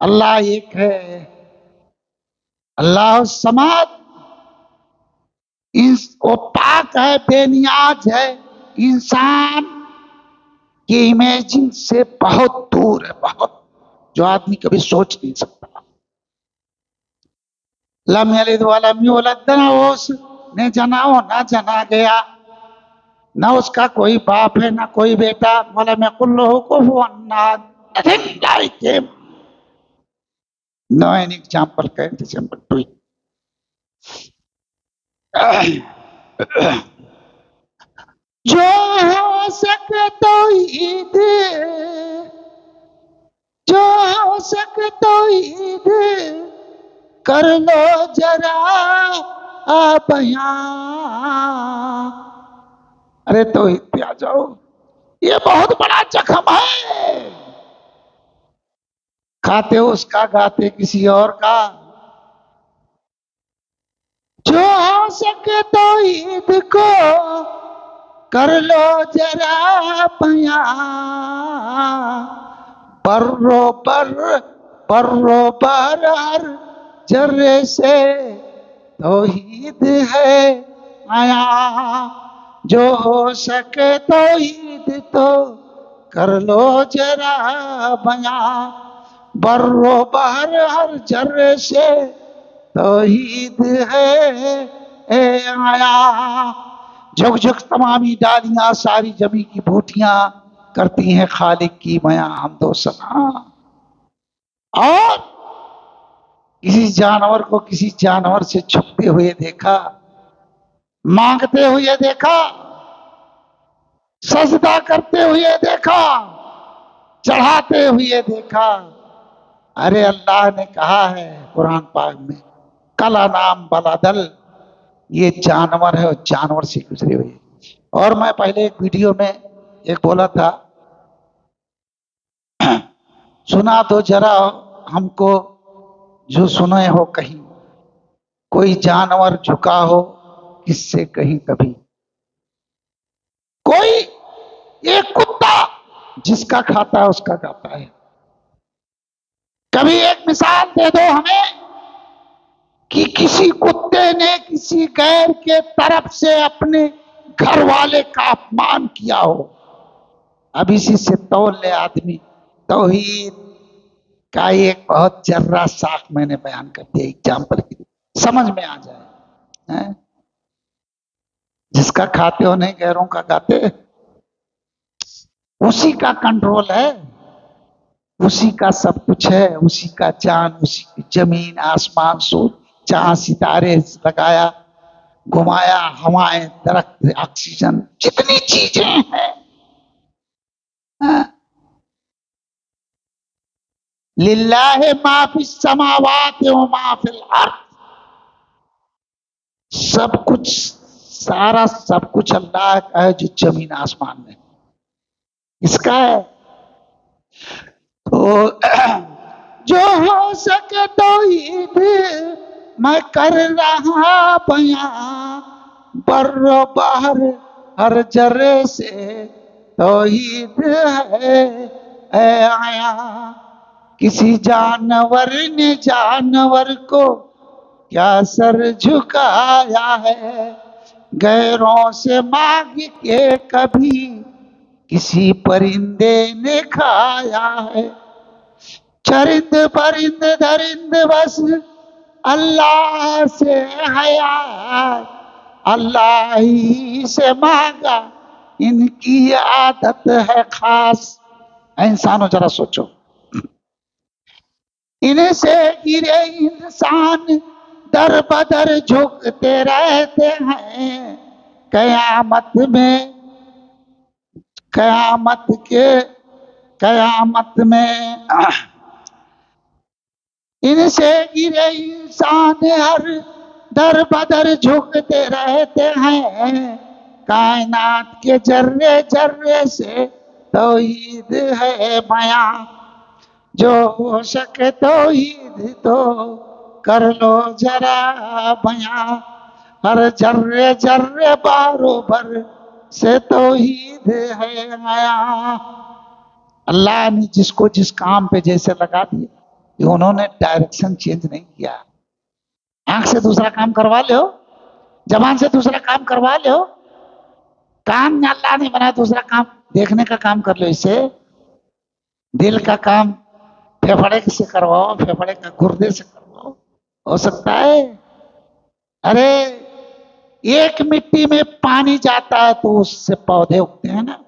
अल्लाह एक है, अल्लाह समद, वो पाक है, बेनियाज है, इंसान की इमेजिन से बहुत दूर है, बहुत, जो आदमी कभी सोच नहीं सकता। लम यलिद वलम यूलद, ना उसने जना हो ना जना गया, ना उसका कोई बाप है ना कोई बेटा। वलम यकुल लहू कुफुवन अहद, nothing like him, no any example can resemble to it. जो हो सके तो ईद, जो हो सके तो ईद कर लो जरा बयां। अरे तो ईद पे आ जाओ, ये बहुत बड़ा जख्म है। खाते हो उसका, गाते किसी और का। जो हो सके तो ईद को कर लो जरा बयां। बर्रो बर हर जर्रे से तौहीद है आया। जो हो सके तो ईद तो कर लो जरा बयां। बर्रो बहर हर जर्रे से तौहीद है आया। झुक झुक तमामी डालियां, सारी जमी की बूटियां करती हैं खालिक की मया हमदो सना। और किसी जानवर को किसी जानवर से छुपते हुए देखा, मांगते हुए देखा, सजदा करते हुए देखा, चढ़ाते हुए देखा। अरे अल्लाह ने कहा है कुरान पाक में, कला नाम बलादल, ये जानवर है और जानवर से गुजरे हुए। और मैं पहले एक वीडियो में एक बोला था, सुना तो जरा हमको जो सुने हो कहीं, कोई जानवर झुका हो किससे कहीं कभी, कोई एक कुत्ता जिसका खाता है उसका गाता है। कभी एक मिसाल दे दो हमें कि किसी कुत्ते ने किसी गैर के तरफ से अपने घर वाले का अपमान किया हो। अब इसी से तौल ले आदमी। तौहीद का एक बहुत जर्रा साख मैंने बयान कर दिया एग्जाम्पल के लिए, समझ में आ जाए है? जिसका खाते हो नहीं गैरों का गाते, उसी का कंट्रोल है, उसी का सब कुछ है, उसी का जान, उसी की जमीन आसमान सूरज चांद सितारे लगाया, घुमाया, हवाएं, दरख्त, ऑक्सीजन, जितनी चीजें हैं। लिल्लाहि मा फिस समावाति व मा फिल अर्द, सब कुछ, सारा सब कुछ अल्लाह का है जो जमीन आसमान में। इसका है। तो जो हो सके तो ईद मैं कर रहा बयां, बर्रो बाहर हर जर्रे से तौहीद है ऐ आया। किसी जानवर ने जानवर को क्या सर झुकाया है, गैरों से मांग के कभी किसी परिंदे ने खाया है। चरिंद परिंद दरिंद बस अल्लाह से हया, अल्लाह ही से मांगा इनकी आदत है खास। इंसानों जरा सोचो, इनसे गिरे इंसान दर बदर झुकते रहते हैं, कयामत में कयामत के कयामत में इनसे गिरे इंसान हर दर बदर झुकते रहते हैं, कायनात के जर्रे जर्रे से तौहीद है बयां। जो हो सके तौहीद तो कर लो जरा बयां, हर जर्रे जर्रे बारोबर से तौहीद है आया। अल्लाह ने जिसको जिस काम पे जैसे लगा दिया, ये उन्होंने डायरेक्शन चेंज नहीं किया। आंख से दूसरा काम करवा लो, जबान से दूसरा काम करवा लो, कान अल्लाह ने बनाया दूसरा काम देखने का काम कर लो। इसे दिल का काम फेफड़े से करवाओ, फेफड़े का गुर्दे से करवाओ, हो सकता है? अरे एक मिट्टी में पानी जाता है तो उससे पौधे उगते हैं ना।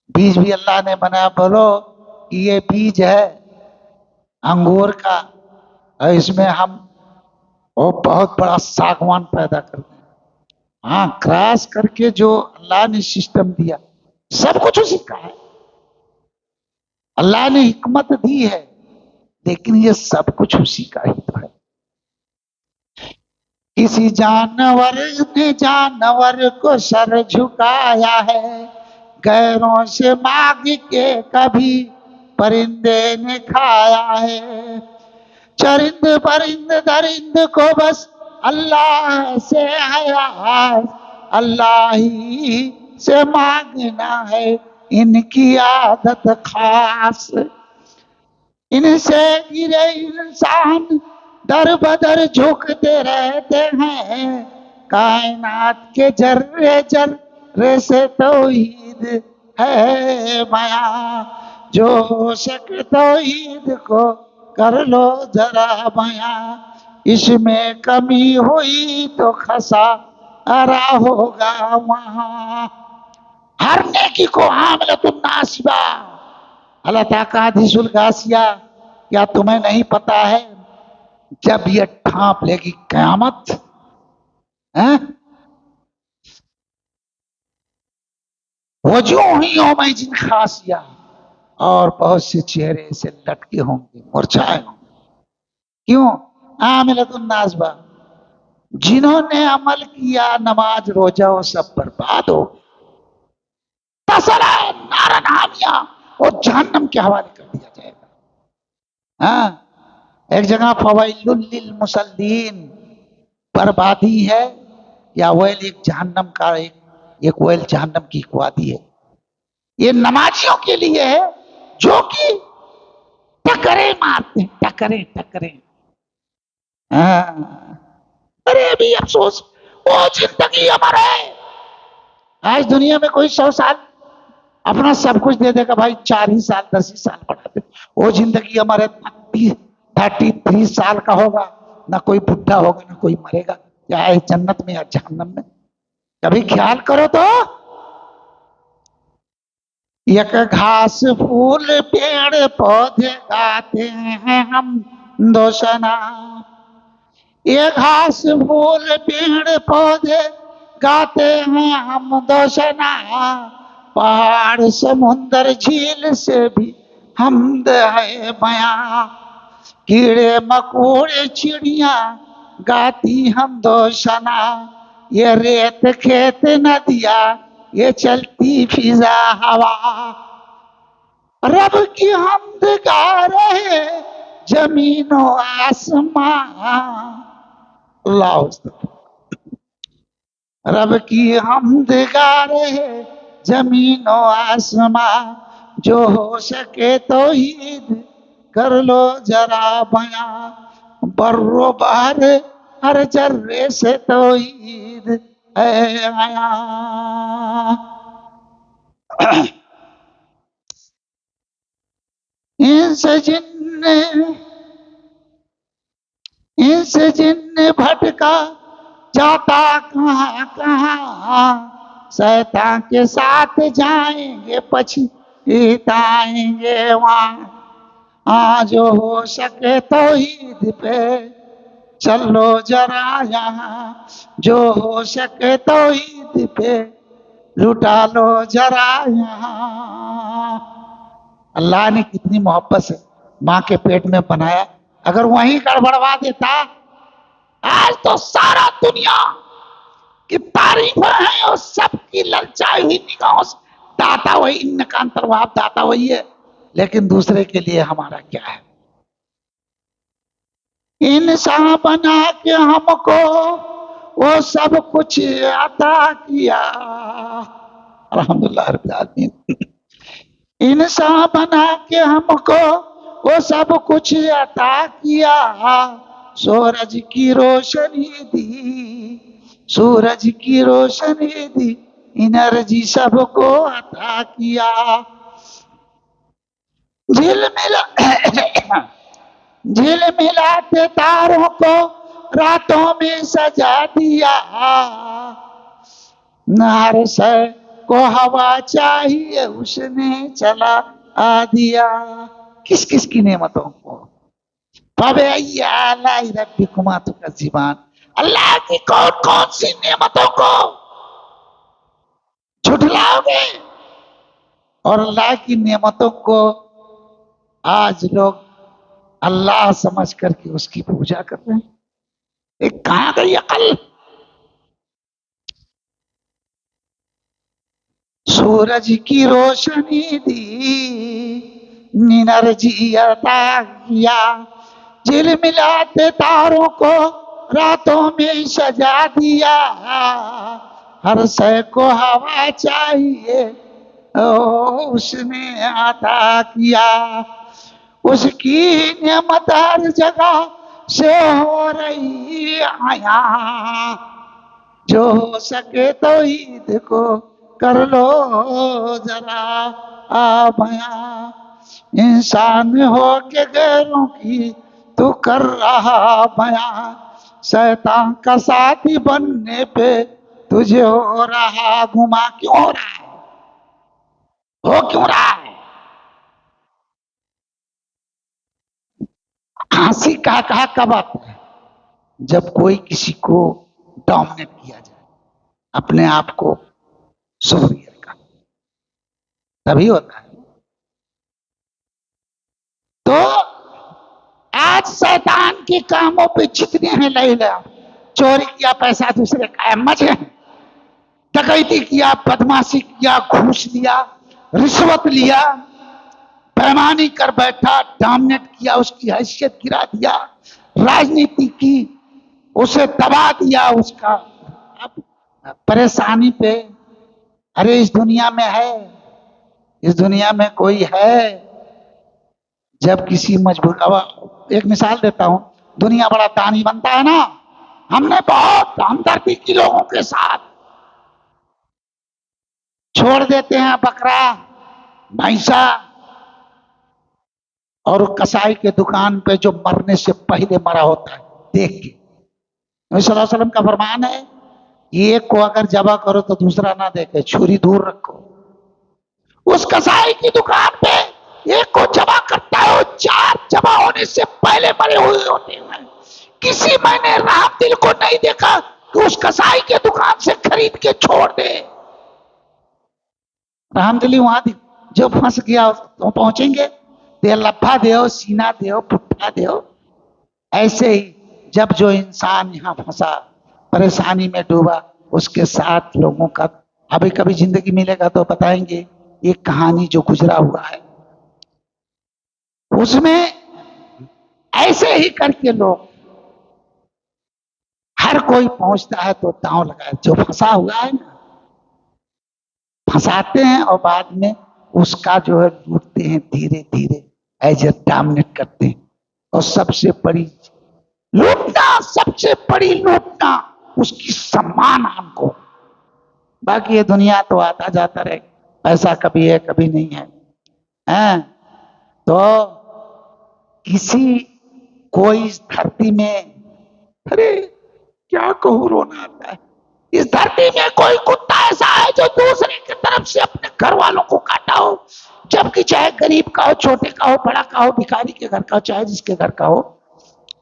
बीज भी अल्लाह ने बनाया, बोलो कि ये बीज है अंगूर का, और इसमें हम वो बहुत बड़ा सागवान पैदा करते हैं। हाँ, क्रॉस करके जो अल्लाह ने सिस्टम दिया, सब कुछ उसी का है। अल्लाह ने हिकमत दी है, लेकिन ये सब कुछ उसी का ही तो है। किसी जानवर ने जानवर को सर झुकाया है, गैरों से मांग के कभी परिंदे ने खाया है। चरिंद परिंद दरिंद को बस अल्लाह से हया, अल्लाह ही से मांगना है इनकी आदत खास। इनसे गिरे इंसान दर बदर झुकते रहते हैं, कायनात के जर्रे जर्रे से तौहीद है बयां। जो हो सके तौहीद को कर लो जरा बयां, इसमें कमी हुई तो खसा अरा होगा वहां। हर नेकी को आमलतुन नासिबा, अल्लाह ताका हदीसुल गासिया, क्या तुम्हें नहीं पता है जब ये ठाप लेगी कयामत है, वजूह यौमइज़िन खासिया, और बहुत से चेहरे से लटके होंगे, मुरझाए होंगे। क्यों? आमिलतुन नासबा, जिन्होंने अमल किया नमाज रोजा वो सब बर्बाद हो, तसला नारन हामिया, और जहन्नम के हवाले कर दिया जाएगा। हाँ, एक जगह फवाइलुल लिल मुसल्लीन, बर्बादी है या वैल एक जहन्नम का एक वैल जहन्नम की एक वादी है। ये नमाजियों के लिए है जो कि टकरे मारते हैं, टकरे टकरे। हाँ, अरे अभी अफसोस, वो जिंदगी अमर है। आज दुनिया में कोई 100 साल अपना सब कुछ दे देगा भाई, 4 ही साल 10 ही साल बढ़ा दे, वो जिंदगी हमारे 33 साल का होगा, ना कोई बुढ़ा होगा ना कोई मरेगा, चाहे जन्नत में या जहन्नम में। कभी ख्याल करो तो, एक घास फूल पेड़ पौधे गाते हैं हम दोषना, ये घास फूल पेड़ पौधे गाते हैं हम दोषना, पहाड़ समुंदर झील से भी हमद है बयां, कीड़े मकोड़े चिड़िया गाती हम दोषना, ये रेत खेत नदिया ये चलती फिजा हवा, रब की हमद गा रहे जमीनो आसमां। अल्लाह रब की हमद गा रहे जमीनो आसमां, जो हो सके तो ईद कर लो जरा बयां, बर्रो बहर हर जर्रे से तो ईद है आया। इनसे जिन्न भटका जाता कहाँ कहाँ, शैतान के साथ जाएंगे पछताएंगे वहाँ। आज हो सके तो ईद पे चलो जरा यहाँ, जो हो सके तो ईद पे लुटा लो जरा यहाँ। अल्लाह ने कितनी मोहब्बत से माँ के पेट में बनाया, अगर वहीं गड़बड़वा देता, आज तो सारा दुनिया की तारीफ है और सबकी ललचाई हुई निगाहों से दाता वही, इन का अंतर्भाव दाता वही है, लेकिन दूसरे के लिए हमारा क्या है। इंसान बना के हमको वो सब कुछ अता किया, अल्हम्दुलिल्लाह रब्बिल आलमीन। इंसान बना के हमको वो सब कुछ अता किया, सूरज की रोशनी दी, सूरज की रोशनी दी, एनर्जी सबको अता किया। झिलमिलाते तारों को रातों में सजा दिया, नार से को हवा चाहिए उसने चला आ दिया। किस किस की नेमतों को, अल्लाह की कौन कौन सी नेमतों को झुठलाओगे, और अल्लाह की नेमतों को आज लोग अल्लाह समझ करके उसकी पूजा कर रहे हैं। एक कहां गई अकल। सूरज की रोशनी दी, एनर्जी अता किया, झिलमिलाते तारों को रातों में सजा दिया, हर शय को हवा चाहिए उसने अता किया। उसकी नेमत हर जगह से हो रही आया, जो हो सके तो ईद को कर लो जरा आ बयां। इंसान हो के गैरों की तू कर रहा बयां, शैतान का साथी बनने पे तुझे हो रहा गुमा। क्यों हो रहा है, हो क्यों रहा है। हंसी कहा कब आता है, जब कोई किसी को डोमिनेट किया जाए, अपने आप को सुपीरियर का, तभी होता है। तो आज शैतान के कामों पे जितने हैं लैला, चोरी किया पैसा दूसरे का मजे, डकैती किया, बदमाशी किया, घूस लिया, रिश्वत लिया, बेईमानी कर बैठा, डोमिनेट किया, उसकी हैसियत गिरा दिया, राजनीति की, उसे दबा दिया, उसका अब परेशानी पे। अरे इस दुनिया में है, इस दुनिया में कोई है, जब किसी मजबूर, अब एक मिसाल देता हूं, दुनिया बड़ा दानी बनता है ना, हमने बहुत हमदर्दी की लोगों के साथ, छोड़ देते हैं बकरा भैंसा, और कसाई के दुकान पे जो मरने से पहले मरा होता है देख के, नबी सल्लल्लाहु अलैहि वसल्लम का फरमान है, एक को अगर जबा करो तो दूसरा ना देखे, छुरी दूर रखो। उस कसाई की दुकान पे एक को जबा करता है, वो 4 जबा होने से पहले मरे हुए होते हैं। किसी मैंने राम दिल को नहीं देखा कि उस कसाई के दुकान से खरीद के छोड़ दे। राम दिली वहां जो फंस गया तो पहुंचेंगे, दे लफा दो, सीना दो, पुट्ठा दो। ऐसे ही जब जो इंसान यहां फंसा, परेशानी में डूबा, उसके साथ लोगों का अभी कभी जिंदगी मिलेगा तो बताएंगे एक कहानी जो गुजरा हुआ है, उसमें ऐसे ही करके लोग, हर कोई पहुंचता है तो दांव लगाए, जो फंसा हुआ है ना फंसाते हैं और बाद में उसका जो है लूटते हैं धीरे धीरे, एज ए डोमिनेट करते हैं। और सबसे बड़ी लूटना, सबसे बड़ी लूटना उसकी सम्मान हमको। बाकी ये दुनिया तो आता जाता रहे, पैसा कभी है कभी नहीं है, हैं? तो किसी कोई इस धरती में, अरे क्या कहूं, रोना आता है। इस धरती में कोई कुत्ता ऐसा है जो दूसरे की तरफ से अपने घर वालों को काटा हो, जबकि चाहे गरीब का हो, छोटे का हो, बड़ा का हो, भिखारी के घर का हो, चाहे जिसके घर का हो,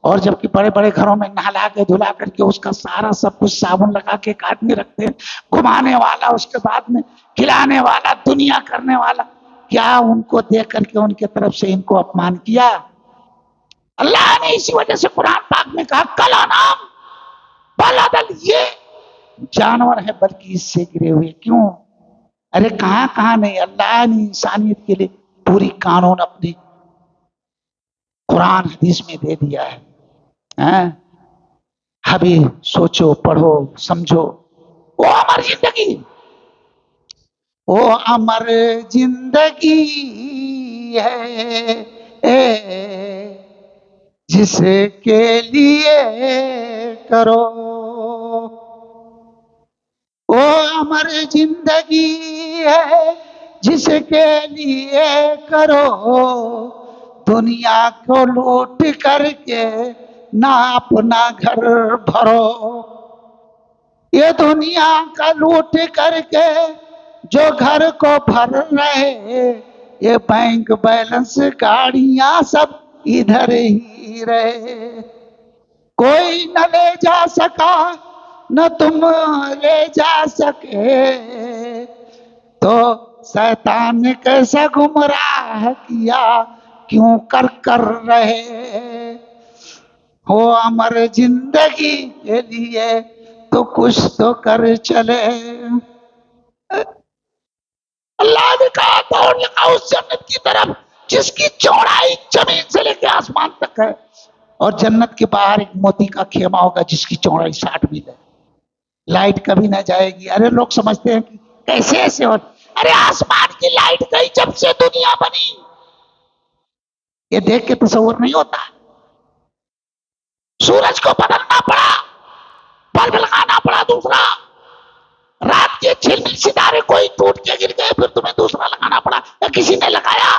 और जबकि बड़े बड़े घरों में नहला के धुला करके उसका सारा सब कुछ साबुन लगा के काटने रखते हैं, घुमाने वाला, उसके बाद में खिलाने वाला, दुनिया करने वाला, क्या उनको देख करके उनके तरफ से इनको अपमान किया? अल्लाह ने इसी वजह से कुरान पाक में कहा कल अनाम बल, ये जानवर है बल्कि इससे गिरे हुए। क्यों? अरे कहां कहां नहीं, अल्लाह ने इंसानियत के लिए पूरी कानून अपनी कुरान हदीस में दे दिया है, हैं? अभी सोचो, पढ़ो, समझो। वो अमर जिंदगी, वो अमर जिंदगी है जिसके लिए करो, वो अमर जिंदगी है जिसके लिए करो, दुनिया को लूट करके ना अपना घर भरो। ये दुनिया का लूट करके जो घर को भर रहे, ये बैंक बैलेंस गाड़ियां सब इधर ही रहे। कोई न ले जा सका न तुम ले जा सके, तो शैतान ने कैसा गुमराह किया, क्यों कर कर रहे हो अमर जिंदगी के लिए, तो कुछ तो कर चले। अल्लाह ने कहा दौड़ लगाओ उस जन्नत की तरफ जिसकी चौड़ाई जमीन से लेकर आसमान तक है, और जन्नत के बाहर एक मोती का खेमा होगा जिसकी चौड़ाई 60 मील है, लाइट कभी ना जाएगी। अरे लोग समझते हैं कि कैसे ऐसे हो, अरे आसमान की लाइट गई जब से दुनिया बनी, ये देख के तस्वीर नहीं होता। सूरज को बदलना पड़ा, बल्ब लगाना पड़ा दूसरा, रात के झिलमिल सितारे कोई टूट के गिर गए, फिर तुम्हें दूसरा लगाना पड़ा, या किसी ने लगाया।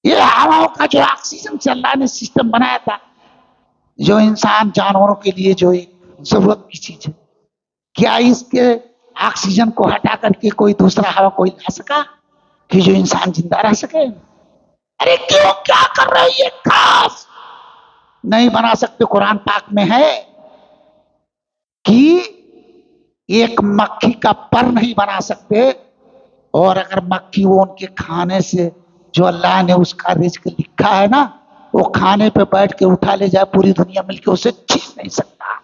ये हवाओं का जो ऑक्सीजन से अल्लाह ने सिस्टम बनाया था, जो इंसान जानवरों के लिए जो एक जरूरत की चीज है, क्या इसके ऑक्सीजन को हटा करके कोई दूसरा हवा कोई ला सका कि जो इंसान जिंदा रह सके? अरे क्यों, क्या कर रहे हो, ये खास नहीं बना सकते। कुरान पाक में है कि एक मक्खी का पर नहीं बना सकते, और अगर मक्खी वो उनके खाने से जो अल्लाह ने उसका रिज्क लिखा है ना, वो खाने पे बैठ के उठा ले जाए, पूरी दुनिया मिलके उसे छीन नहीं सकता।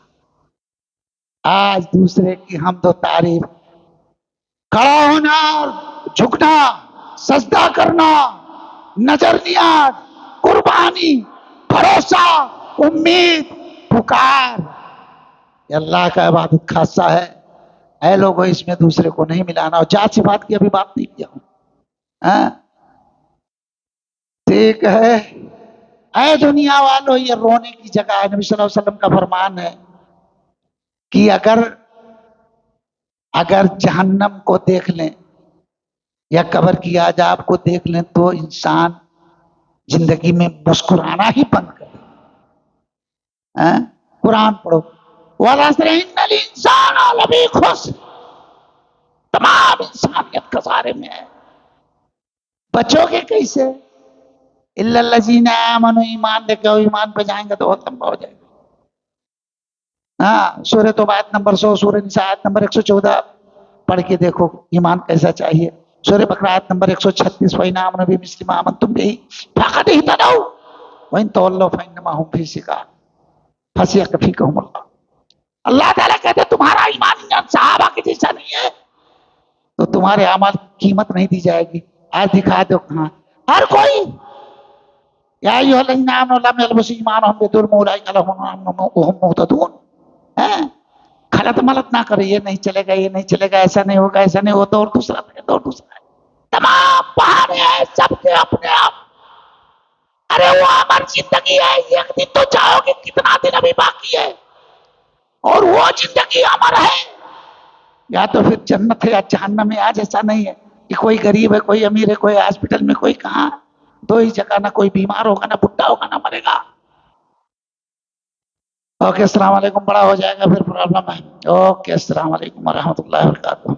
आज दूसरे की हम दो तारीफ, खड़ा होना, झुकना, सजदा करना, नजर नियाज, कुर्बानी, भरोसा, उम्मीद, पुकार, अल्लाह का इबादत खासा है। ऐ लोगों, इसमें दूसरे को नहीं मिलाना। और जात बात की अभी बात नहीं किया हूं, ठीक है? ऐ दुनिया वालों, ये रोने की जगह है। नबी सल्लल्लाहु अलैहि वसल्लम का फरमान है कि अगर जहन्नम को देख लें या कब्र की आजाब को देख लें तो इंसान जिंदगी में मुस्कुराना ही बंद कर दे। कुरान पढ़ो, इंसान लबी खुश, तमाम इंसानियत खसारे में है। बचोगे कैसे? इल्लल्लज़ीना आमनू, ईमान लेके आओ, ईमान पे जाएंगे तो बहुत लंबा हो जाएगा। हाँ, सूरह तौबा आयत नंबर 100, सूरह निसा आयत नंबर 114 पढ़ के देखो ईमान कैसा चाहिए। सूरह बकरा आयत नंबर 136, वही नाम नबी मुस्लिम आमन तुम भी फकद ही तदौ वइन तवल्लौ फइन्नमा हुम फी शिकाक फसिया कफी कहमुल्लाह। अल्लाह ताला कहते तुम्हारा ईमान सहाबा के जैसा नहीं है तो तुम्हारे अमल की कीमत नहीं दी जाएगी। आज दिखा दो कहां हर कोई या अय्युहल्लज़ीना आमनू लम यल्बसू ईमानहुम बिज़ुल्म उलाइका लहुम अम्नुन व हुम मुहतदून। हैं? खलत मलत ना करे, ये नहीं चलेगा, ये नहीं चलेगा, ऐसा नहीं होगा, ऐसा नहीं होता, और दूसरा और दूसरा तमाम बहाने हैं सबके अपने आप। अरे वो अमर जिंदगी है, एक दिन तो जाओगे, कितना दिन अभी बाकी है, और वो जिंदगी अमर है। या तो फिर जन्नत है या जहन्नम है। आज ऐसा नहीं है कि कोई गरीब है, कोई अमीर है, कोई हॉस्पिटल में, कोई कहाँ, दो ही जगह, ना कोई बीमार होगा, ना बुढ़ा होगा, ना मरेगा। ओके, अस्सलाम वालेकुम, बड़ा हो जाएगा फिर प्रॉब्लम है। ओके, अस्सलाम वालेकुम व रहमतुल्लाहि व बरकातुहू।